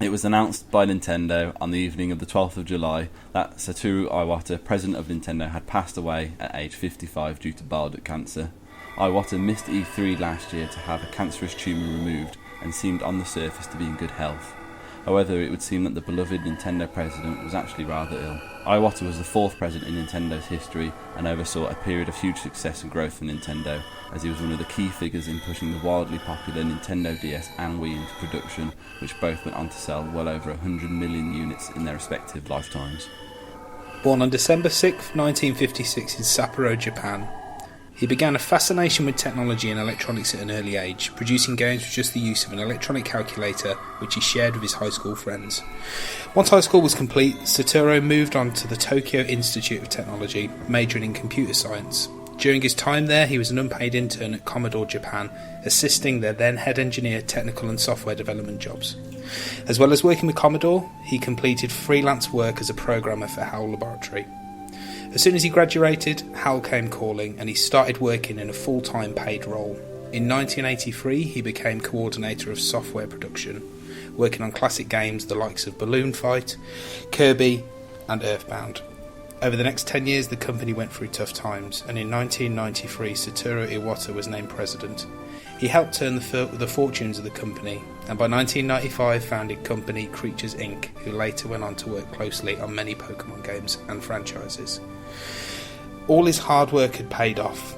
It was announced by Nintendo on the evening of the 12th of July that Satoru Iwata, president of Nintendo, had passed away at age 55 due to bile duct cancer. Iwata missed E3 last year to have a cancerous tumour removed and seemed on the surface to be in good health. However, it would seem that the beloved Nintendo president was actually rather ill. Iwata was the fourth president in Nintendo's history and oversaw a period of huge success and growth for Nintendo, as he was one of the key figures in pushing the wildly popular Nintendo DS and Wii into production, which both went on to sell well over 100 million units in their respective lifetimes. Born on December 6, 1956 in Sapporo, Japan, he began a fascination with technology and electronics at an early age, producing games with just the use of an electronic calculator, which he shared with his high school friends. Once high school was complete, Satoru moved on to the Tokyo Institute of Technology, majoring in computer science. During his time there, he was an unpaid intern at Commodore Japan, assisting their then head engineer technical and software development jobs. As well as working with Commodore, he completed freelance work as a programmer for HAL Laboratory. As soon as he graduated, HAL came calling and he started working in a full-time paid role. In 1983, he became coordinator of software production, working on classic games the likes of Balloon Fight, Kirby and Earthbound. Over the next 10 years, the company went through tough times, and in 1993, Satoru Iwata was named president. He helped turn the fortunes of the company, and by 1995 founded company Creatures Inc., who later went on to work closely on many Pokemon games and franchises. All his hard work had paid off,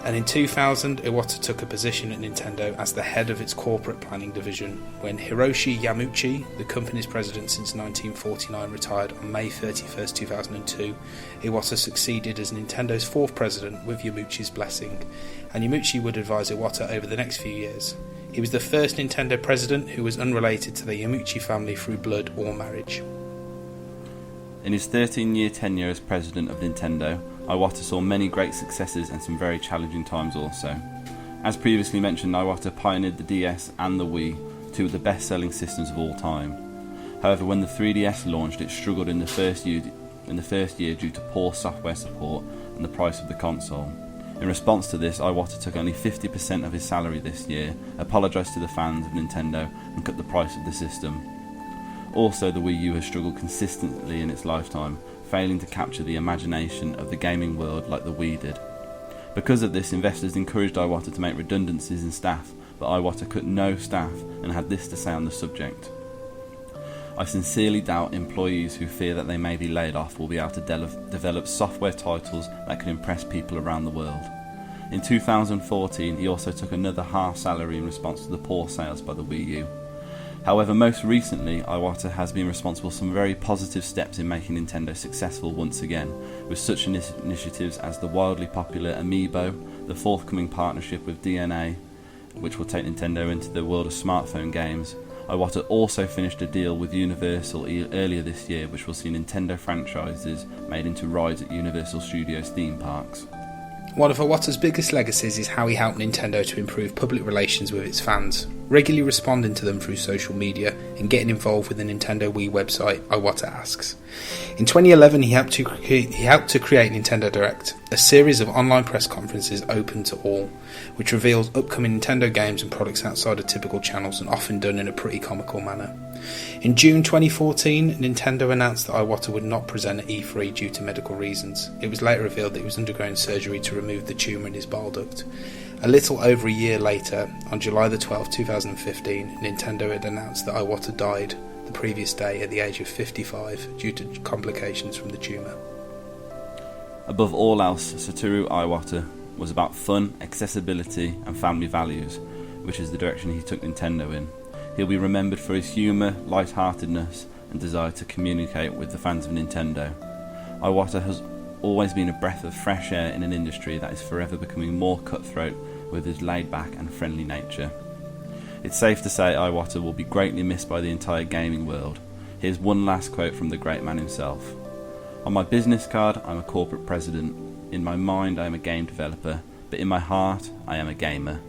and in 2000 Iwata took a position at Nintendo as the head of its corporate planning division. When Hiroshi Yamauchi, the company's president since 1949, retired on May 31, 2002, Iwata succeeded as Nintendo's fourth president with Yamauchi's blessing, and Yamauchi would advise Iwata over the next few years. He was the first Nintendo president who was unrelated to the Yamauchi family through blood or marriage. In his 13-year tenure as president of Nintendo, Iwata saw many great successes and some very challenging times also. As previously mentioned, Iwata pioneered the DS and the Wii, two of the best-selling systems of all time. However, when the 3DS launched, it struggled in the first year due to poor software support and the price of the console. In response to this, Iwata took only 50% of his salary this year, apologised to the fans of Nintendo and cut the price of the system. Also, the Wii U has struggled consistently in its lifetime, failing to capture the imagination of the gaming world like the Wii did. Because of this, investors encouraged Iwata to make redundancies in staff, but Iwata cut no staff and had this to say on the subject. I sincerely doubt employees who fear that they may be laid off will be able to develop software titles that can impress people around the world. In 2014, he also took another half salary in response to the poor sales by the Wii U. However, most recently, Iwata has been responsible for some very positive steps in making Nintendo successful once again, with such initiatives as the wildly popular Amiibo, the forthcoming partnership with DNA, which will take Nintendo into the world of smartphone games. Iwata also finished a deal with Universal earlier this year, which will see Nintendo franchises made into rides at Universal Studios theme parks. One of Iwata's biggest legacies is how he helped Nintendo to improve public relations with its fans, regularly responding to them through social media and getting involved with the Nintendo Wii website Iwata Asks. In 2011 he helped to create Nintendo Direct, a series of online press conferences open to all, which reveals upcoming Nintendo games and products outside of typical channels and often done in a pretty comical manner. In June 2014, Nintendo announced that Iwata would not present at E3 due to medical reasons. It was later revealed that he was undergoing surgery to remove the tumour in his bile duct. A little over a year later, on July the 12th, 2015, Nintendo had announced that Iwata died the previous day at the age of 55 due to complications from the tumour. Above all else, Satoru Iwata was about fun, accessibility and family values, which is the direction he took Nintendo in. He'll be remembered for his humour, light-heartedness and desire to communicate with the fans of Nintendo. Iwata has always been a breath of fresh air in an industry that is forever becoming more cutthroat with his laid-back and friendly nature. It's safe to say Iwata will be greatly missed by the entire gaming world. Here's one last quote from the great man himself. "On my business card, I'm a corporate president. In my mind, I am a game developer, but in my heart, I am a gamer."